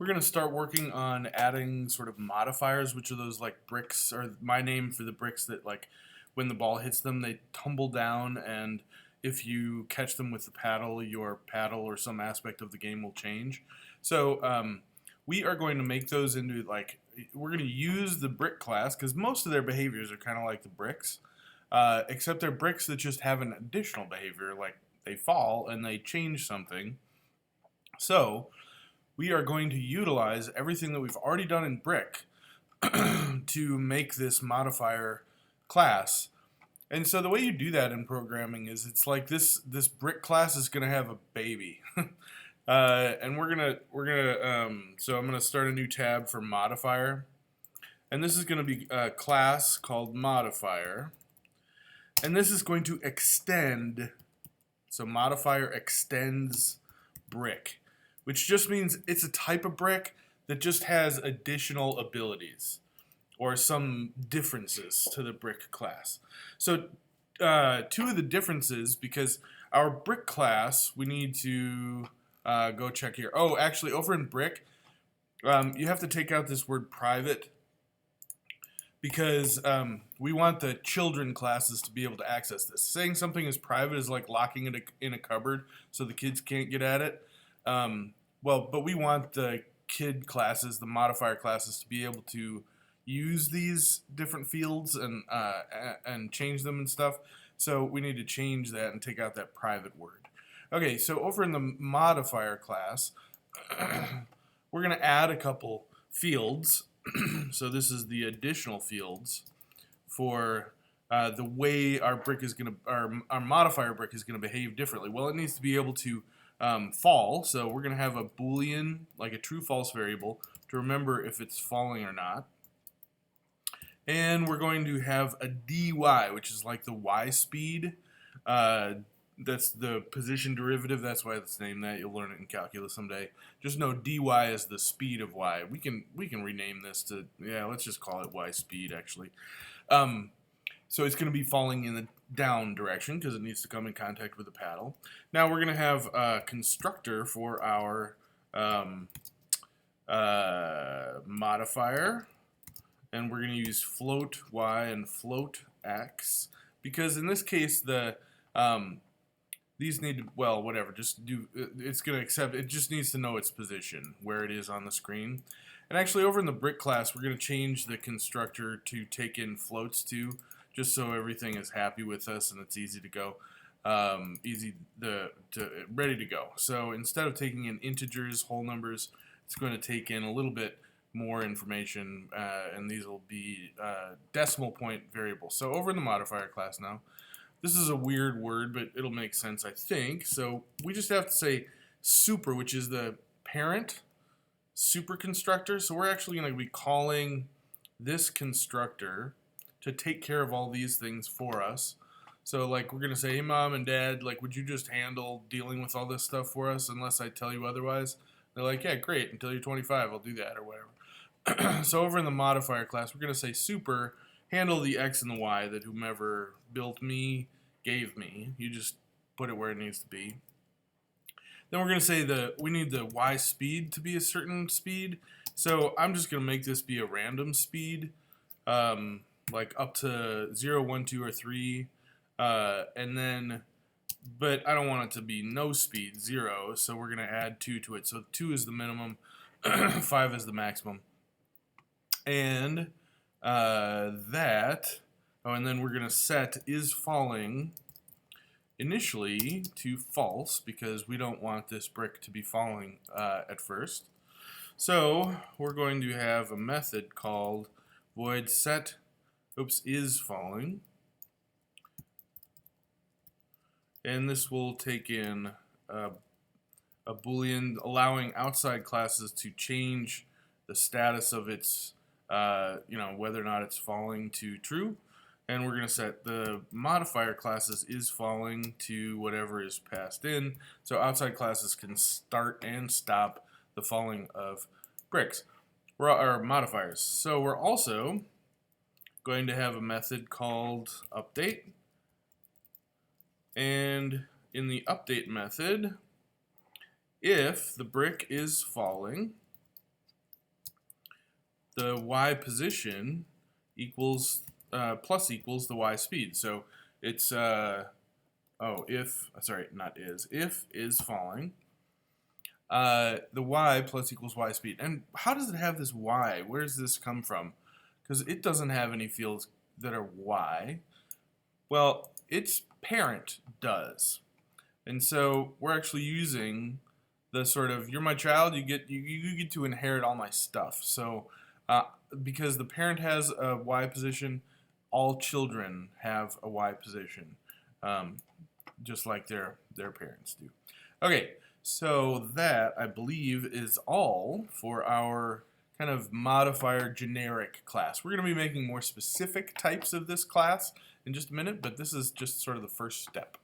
we're going to start working on adding sort of modifiers, which are those like bricks, or my name for the bricks that like when the ball hits them, they tumble down, and if you catch them with the paddle, your paddle or some aspect of the game will change. So we are going to make those into like, we're going to use the brick class because most of their behaviors are kind of like the bricks, except they're bricks that just have an additional behavior, like they fall and they change something. So we are going to utilize everything that we've already done in brick to make this modifier class. And so the way you do that in programming is it's like this brick class is going to have a baby. And so I'm gonna start a new tab for modifier, and this is going to be a class called modifier, and this is going to extend. So modifier extends brick, which just means it's a type of brick that just has additional abilities or some differences to the brick class. So two of the differences, because our brick class, we need to go check here. Oh, actually, over in brick, you have to take out this word private because we want the children classes to be able to access this. Saying something is private is like locking it in a cupboard so the kids can't get at it. But we want the kid classes, the modifier classes, to be able to use these different fields and change them and stuff. So we need to change that and take out that private word. Okay, so over in the modifier class, we're going to add a couple fields. So this is the additional fields for the way our brick is going to, our modifier brick is going to behave differently. Well, it needs to be able to fall, so we're going to have a boolean, like a true-false variable, to remember if it's falling or not. And we're going to have a dy, which is like the y speed. That's the position derivative. That's why it's named that. You'll learn it in calculus someday. Just know dy is the speed of y. We can rename this to, yeah, let's just call it y speed actually. So it's going to be falling in the down direction because it needs to come in contact with the paddle. Now we're going to have a constructor for our modifier, and we're going to use float y and float x because in this case the these need to, well, whatever, just do, it's going to accept, it just needs to know its position, where it is on the screen. And actually over in the brick class, we're going to change the constructor to take in floats too, just so everything is happy with us and it's easy to go, ready to go. So instead of taking in integers, whole numbers, it's going to take in a little bit more information, and these will be decimal point variables. So over in the modifier class now, this is a weird word, but it'll make sense, I think. So we just have to say super, which is the parent super constructor. So we're actually going to be calling this constructor to take care of all these things for us. So like we're going to say, hey mom and dad, like would you just handle dealing with all this stuff for us unless I tell you otherwise? They're like, yeah, great, until you're 25 I'll do that or whatever. So over in the modifier class, we're going to say super, handle the x and the y that whomever built me gave me. You just put it where it needs to be. Then we're going to say we need the y speed to be a certain speed. So I'm just going to make this be a random speed, like up to 0, 1, 2, or 3. And then, but I don't want it to be no speed, 0. So we're going to add 2 to it. So 2 is the minimum, 5 is the maximum. And and then we're going to set is falling initially to false because we don't want this brick to be falling at first. So we're going to have a method called void set is falling. And this will take in a boolean allowing outside classes to change the status of its whether or not it's falling to true, and we're going to set the modifier classes is falling to whatever is passed in, so outside classes can start and stop the falling of bricks or modifiers. So we're also going to have a method called update, and in the update method, if the brick is falling, the y position equals plus equals the y speed. So it's if is falling, the y plus equals y speed. And how does it have this y? Where does this come from? Because it doesn't have any fields that are y. Well, its parent does. And so we're actually using the sort of, you're my child, you get to inherit all my stuff. So because the parent has a y position, all children have a y position, just like their parents do. Okay, so that, I believe, is all for our kind of modifier generic class. We're going to be making more specific types of this class in just a minute, but this is just sort of the first step.